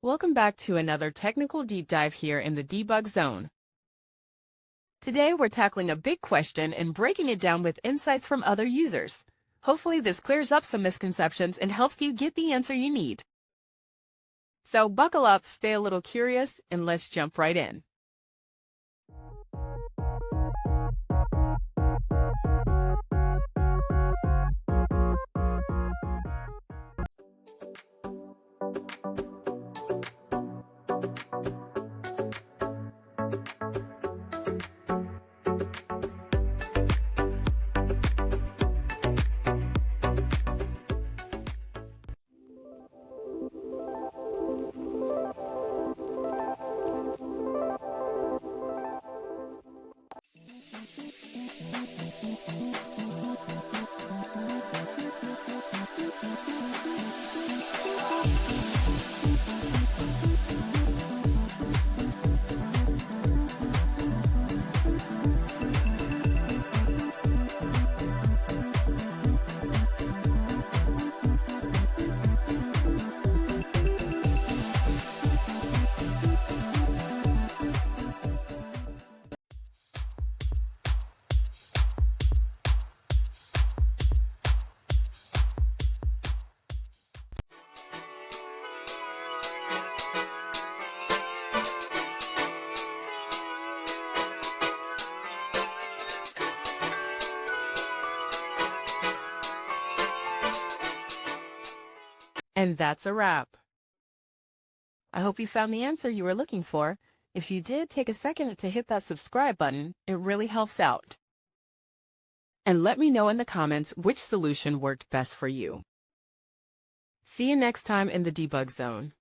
Welcome back to another technical deep dive here in the debug zone. Today we're tackling a big question and breaking it down with insights from other users. Hopefully this clears up some misconceptions and helps you get the answer you need. So buckle up, stay a little curious, and let's jump right in. And that's a wrap. I hope you found the answer you were looking for. If you did, take a second to hit that subscribe button. It really helps out. And let me know in the comments which solution worked best for you. See you next time in the debug zone.